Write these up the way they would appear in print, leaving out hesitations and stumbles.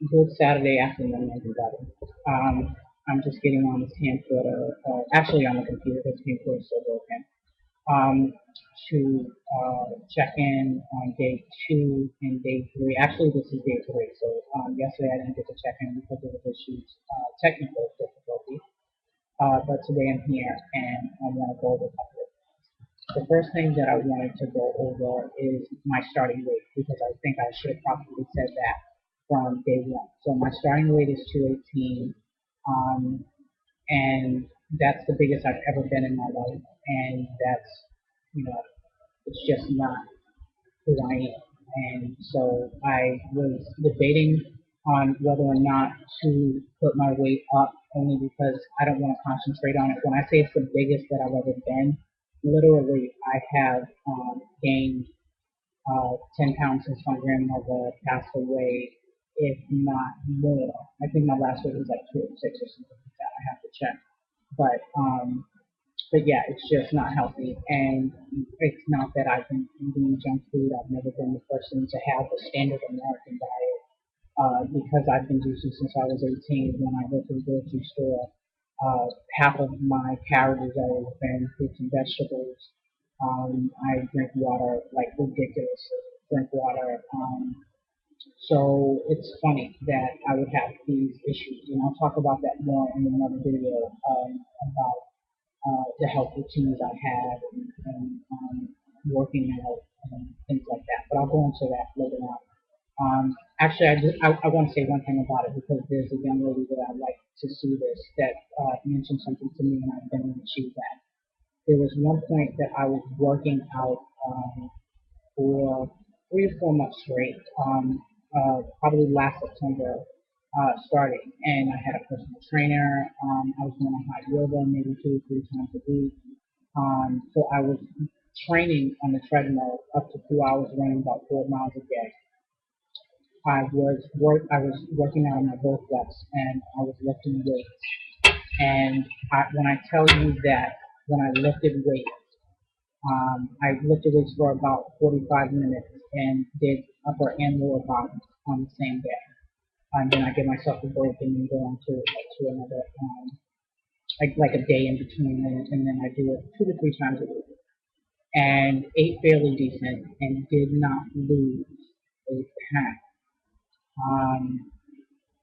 Good Saturday afternoon, everybody. I'm just getting on this camcorder, actually on the computer, this camcorder is still broken, um, to check in on day two and day three. Actually, this is day three, so yesterday I didn't get to check in because of the issues, technical difficulty, but today I'm here and I want to go over a couple of things. The first thing that I wanted to go over is my starting weight because I think I should have probably said that from day one. So my starting weight is 218, um, and that's the biggest I've ever been in my life, and that's, you know, it's just not who I am. And so I was debating on whether or not to put my weight up only because I don't want to concentrate on it. When I say it's the biggest that I've ever been, literally I have gained 10 pounds since my grandmother passed away, if not more. I think my last weight was like 206 or something like that. I have to check. But yeah, it's just not healthy. And it's not that I've been eating junk food. I've never been the person to have a standard American diet because I've been juicing since I was 18. When I go to the grocery store, half of my calories are within fruits and vegetables. I drink water like ridiculously. Drink water. So it's funny that I would have these issues, and I'll talk about that more in another video about the health routines I had and working out and things like that. But I'll go into that later on. Actually, I want to say one thing about it because there's a young lady that I'd like to see this that mentioned something to me and I've been able to achieve that. There was one point that I was working out for 3 or 4 months straight, probably last September starting, and I had a personal trainer. I was doing hot yoga maybe 2 or 3 times a week. So I was training on the treadmill up to 2 hours, running about 4 miles a day. I was working out on my Bowflex and I was lifting weights. And when I tell you that when I lifted weights, I lifted weights for about 45 minutes and did upper and lower body on the same day. And then I give myself a break and then go on to another, like a day in between, and then I do it 2 to 3 times a week. And ate fairly decent and did not lose a pound. Um,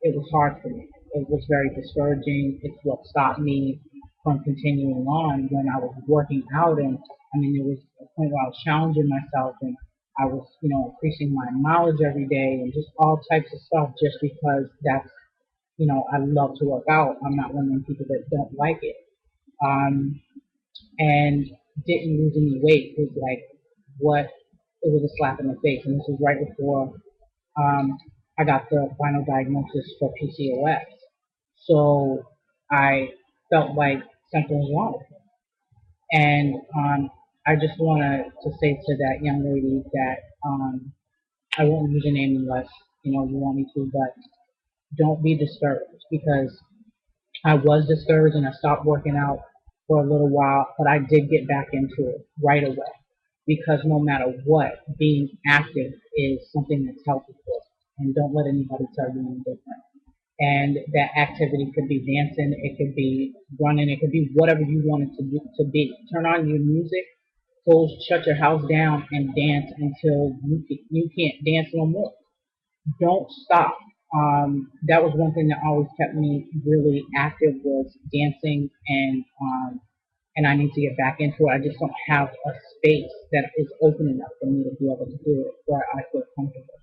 it was hard for me. It was very discouraging. It's what stopped me from continuing on when I was working out. And I mean, there was a point where I was challenging myself and I was, increasing my mileage every day and just all types of stuff just because that's, I love to work out. I'm not one of them people that don't like it. Um, and didn't lose any weight. It was like, what? It was a slap in the face. And this was right before um, I got the final diagnosis for PCOS. So I felt like something was wrong with me. And I just want to say to that young lady that I won't use your name unless you want me to, but don't be discouraged because I was discouraged and I stopped working out for a little while, but I did get back into it right away because no matter what, being active is something that's healthy for you. And don't let anybody tell you any different. And that activity could be dancing, it could be running, it could be whatever you want it to be. Turn on your music, go shut your house down and dance until you can't dance no more. Don't stop. That was one thing that always kept me really active was dancing, and I need to get back into it. I just don't have a space that is open enough for me to be able to do it where I feel comfortable.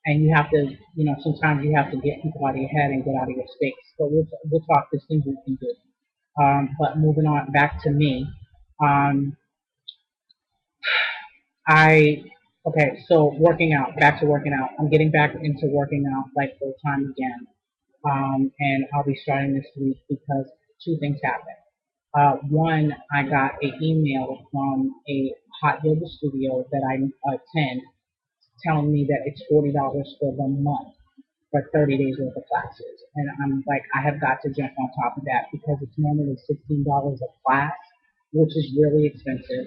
And you have to, sometimes you have to get people out of your head and get out of your space. But we'll talk. There's things we can do. But moving on back to me, um, I okay. So working out, back to working out. I'm getting back into working out like full time again, and I'll be starting this week because two things happened. One, I got an email from a hot yoga studio that I attend, telling me that it's $40 for the month for 30 days worth of classes. And I'm like, I have got to jump on top of that because it's normally $16 a class, which is really expensive.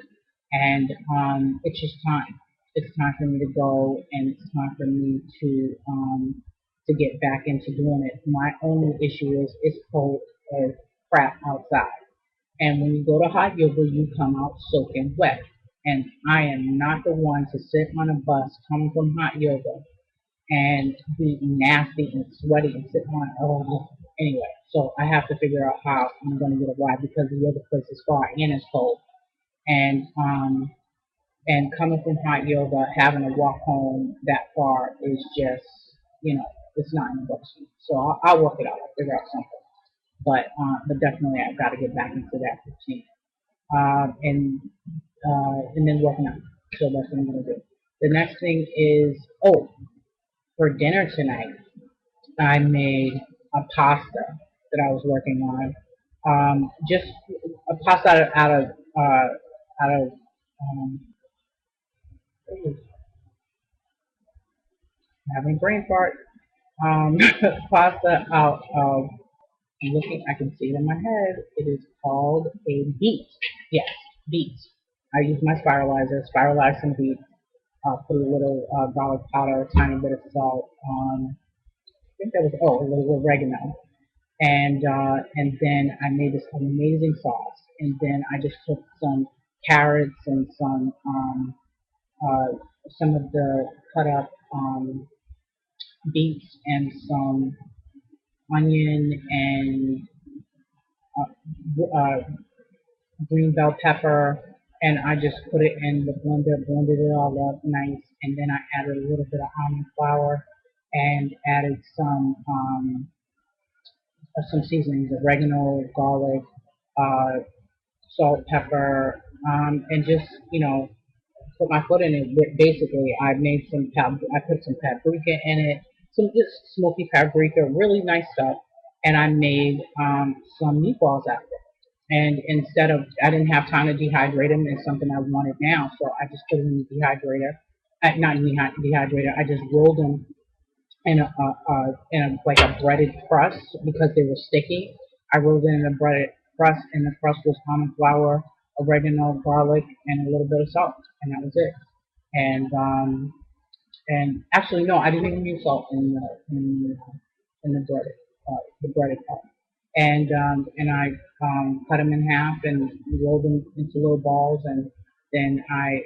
And it's just time. It's time for me to go and it's time for me to to get back into doing it. My only issue is it's cold as crap outside. And when you go to hot yoga, you come out soaking wet. And I am not the one to sit on a bus coming from hot yoga and be nasty and sweaty and sit on, oh, anyway. So I have to figure out how I'm going to get a ride because the other place is far and it's cold. And coming from hot yoga, having to walk home that far is just, it's not in the books. So I'll work it out. I'll figure out something. But definitely I've got to get back into that routine. And then working out. So that's what I'm going to do. The next thing is, for dinner tonight, I made a pasta that I was working on. Just a pasta out of having brain fart. Pasta out of I can see it in my head. It is called a beet. Yes, beets. I use my spiralize some beets, put a little garlic powder, a tiny bit of salt. I think that was a little oregano, and then I made this amazing sauce. And then I just took some carrots and some of the cut up beets and some onion and uh, green bell pepper, and I just put it in the blender, blended it all up nice, and then I added a little bit of almond flour and added some seasonings, oregano, garlic, uh, salt, pepper, and just put my foot in it. Basically, I put some paprika in it, some just smoky paprika, really nice stuff, and I made some meatballs out of it. And I didn't have time to dehydrate them. It's something I wanted now, so I just put them in the dehydrator. Not in the dehydrator. I just rolled them in like a breaded crust because they were sticky. I rolled it in a breaded crust, and the crust was almond flour, oregano, garlic, and a little bit of salt, and that was it. And actually, no, I didn't even use salt in the breaded part. And I cut them in half and rolled them into little balls, and then I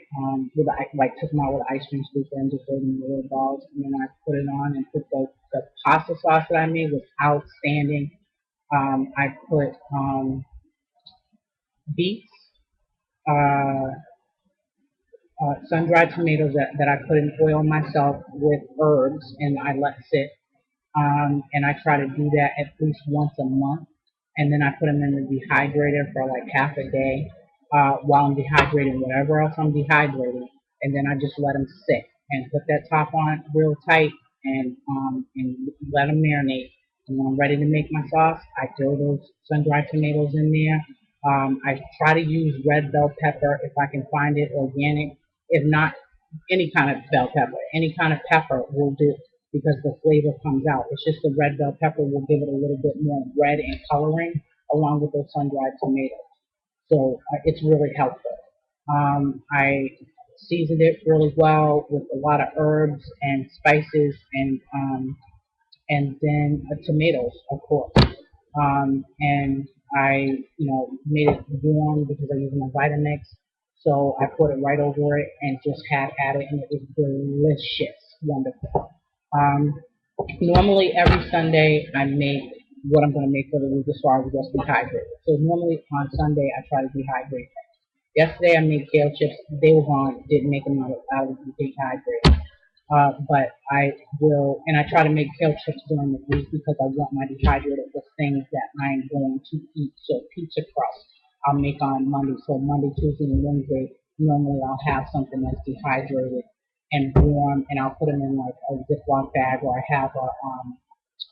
took them out with an ice cream scooper and just rolled them into little balls, and then I put it on and put the pasta sauce that I made was outstanding. I put beets, uh, sun-dried tomatoes that I put in oil myself with herbs, and I let sit. And I try to do that at least once a month. And then I put them in the dehydrator for like half a day while I'm dehydrating whatever else I'm dehydrating. And then I just let them sit and put that top on real tight and let them marinate. And when I'm ready to make my sauce, I throw those sun-dried tomatoes in there. I try to use red bell pepper if I can find it organic. If not, any kind of bell pepper, any kind of pepper will do because the flavor comes out. It's just the red bell pepper will give it a little bit more red and coloring along with those sun-dried tomatoes. So it's really helpful. I seasoned it really well with a lot of herbs and spices and then tomatoes, of course. And I, made it warm because I use my Vitamix. So I put it right over it and just had at it, and it was delicious, wonderful. Um, Normally every Sunday I make what I'm going to make for the week as far as just dehydrated. So normally on Sunday I try to dehydrate. Yesterday I made kale chips. They were gone. Didn't make them out of dehydrated. But I will, and I try to make kale chips during the week because I want my dehydrated with things that I'm going to eat. So pizza crust I'll make on Monday. So Monday, Tuesday, and Wednesday, normally I'll have something that's dehydrated and warm, and I'll put them in like a Ziploc bag, or I have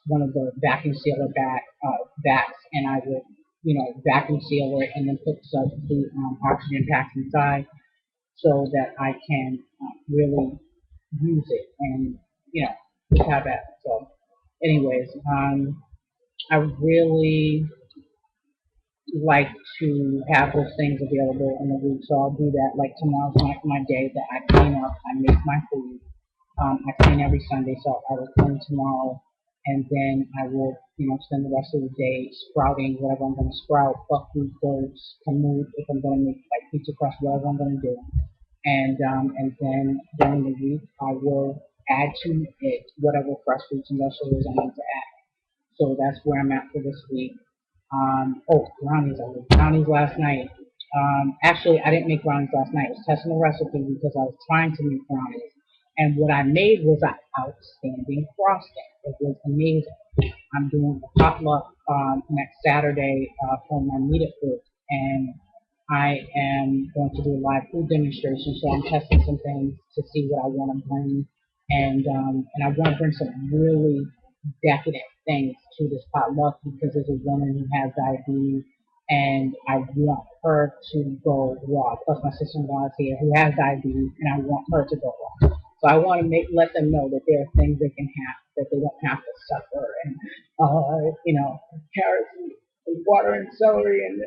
one of the vacuum sealer bags, and I would, vacuum seal it and then put the oxygen packs inside so that I can really use it and just have that. So, anyways, I really like to have those things available in the week, so I'll do that. Like tomorrow's my day that I clean up, I make my food. I clean every Sunday, so I will clean tomorrow. and then I will, spend the rest of the day sprouting whatever I'm going to sprout, buckwheat, oats, kamut, if I'm going to make like pizza crust, whatever I'm going to do. And then during the week, I will add to it whatever fresh fruits and vegetables I need to add. So that's where I'm at for this week. Oh, brownies. I made brownies last night. Actually, I didn't make brownies last night. I was testing the recipe because I was trying to make brownies. And what I made was an outstanding frosting. It was amazing. I'm doing a potluck next Saturday for my meet food, and I am going to do a live food demonstration. So I'm testing some things to see what I want to bring, and I want to bring some really decadent things to this potluck because there's a woman who has diabetes, and I want her to go raw. Plus, my sister-in-law is here who has diabetes, and I want her to go raw. So I want to let them know that there are things they can have, that they don't have to suffer, and carrots and water and celery, and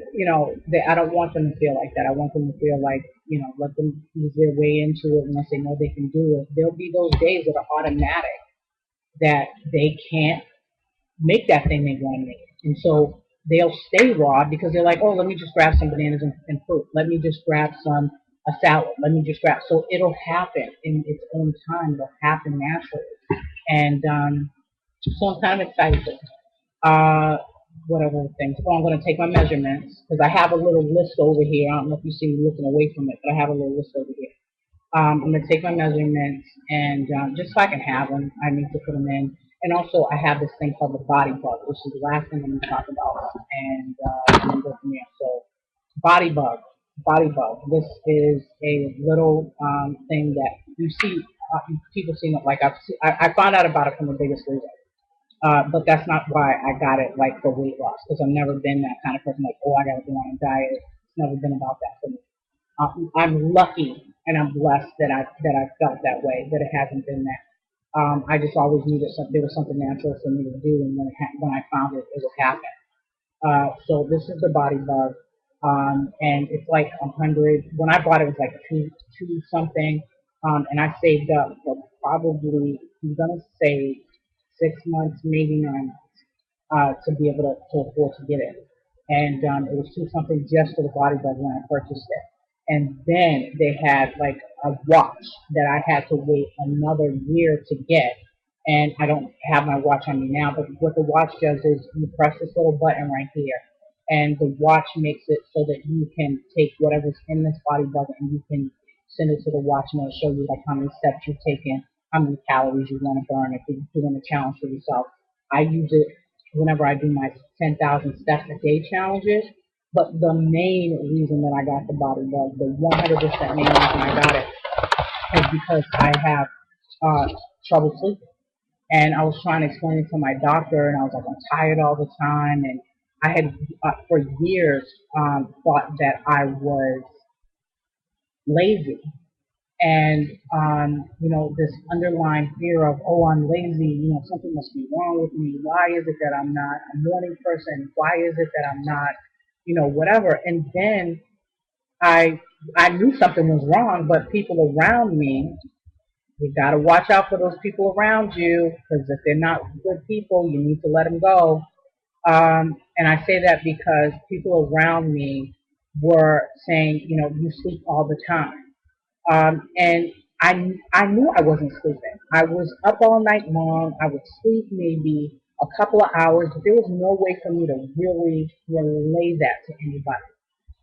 I don't want them to feel like that. I want them to feel like, let them ease their way into it. Once they know they can do it, there'll be those days that are automatic that they can't make that thing they want to make. And so they'll stay raw because they're like, oh, let me just grab some bananas and fruit. Let me just grab a salad. Let me just grab. So it'll happen in its own time. It'll happen naturally. And so I'm kind of excited. What other things? Oh, I'm going to take my measurements because I have a little list over here. I don't know if you see me looking away from it, but I have a little list over here. I'm going to take my measurements, and just so I can have them, I need to put them in. And also, I have this thing called the BodyBugg, which is the last thing I'm going to talk about, and I'm going to go from there. So, BodyBugg. This is a little thing that you see people seeing it like I found out about it from the Biggest Loser. But that's not why I got it, like, for weight loss, because I've never been that kind of person, like, oh, I got to go on a diet. It's never been about that for me. I'm lucky and I'm blessed that I felt that way, that it hasn't been that. I just always knew that there was something natural for me to do, and when I found it, it would happen. So this is the BodyBugg, and it's like 100. When I bought it, it was like two something, and I saved up for probably, I'm gonna say 6 months, maybe 9 months, to be able to afford to get it. And it was two something just for the BodyBugg when I purchased it. And then they had like a watch that I had to wait another year to get. And I don't have my watch on me now, but what the watch does is you press this little button right here, and the watch makes it so that you can take whatever's in this BodyBugg and you can send it to the watch, and it'll show you like how many steps you've taken, how many calories you want to burn if you're doing a challenge for yourself. I use it whenever I do my 10,000 steps a day challenges. But the main reason that I got the BodyBugg, the 100% main reason I got it, is because I have trouble sleeping. And I was trying to explain it to my doctor, and I was like, I'm tired all the time. And I had, for years, thought that I was lazy. And, this underlying fear of, oh, I'm lazy, something must be wrong with me. Why is it that I'm not a morning person? Why is it that I'm not, whatever? And then I knew something was wrong, but people around me, you got to watch out for those people around you, because if they're not good people, you need to let them go. And I say that because people around me were saying, you sleep all the time. And I knew I wasn't sleeping. I was up all night long. I would sleep maybe a couple of hours, but there was no way for me to really relay that to anybody.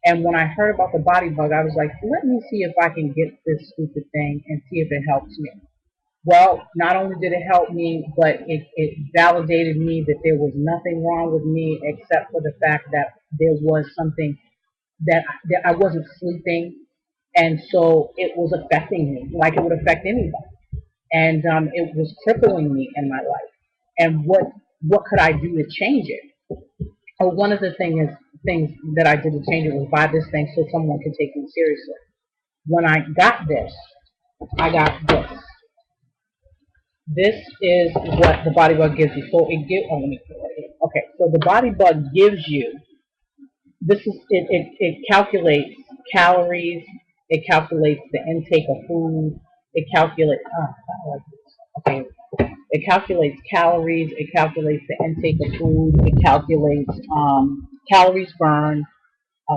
And when I heard about the BodyBugg, I was like, let me see if I can get this stupid thing and see if it helps me. Well, not only did it help me, but it validated me that there was nothing wrong with me except for the fact that there was something that I wasn't sleeping, and so it was affecting me like it would affect anybody, and it was crippling me in my life. And what could I do to change it? Oh, one of the things that I did to change it was buy this thing so someone could take me seriously. When I got this, I got this. This is what the BodyBugg gives you. So it gives. Oh, let me put it right here. Okay, so the BodyBugg gives you. This is it calculates calories. It calculates the intake of food. It calculates. Oh, I like this. Okay. It calculates calories, it calculates the intake of food, it calculates calories burned,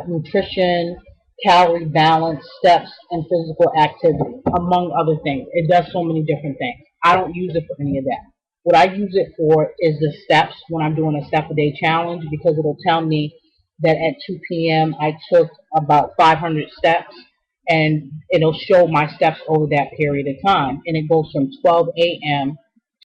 nutrition, calorie balance, steps, and physical activity, among other things. It does so many different things. I don't use it for any of that. What I use it for is the steps when I'm doing a step a day challenge, because it'll tell me that at 2 p.m. I took about 500 steps, and it'll show my steps over that period of time. And it goes from 12 a.m.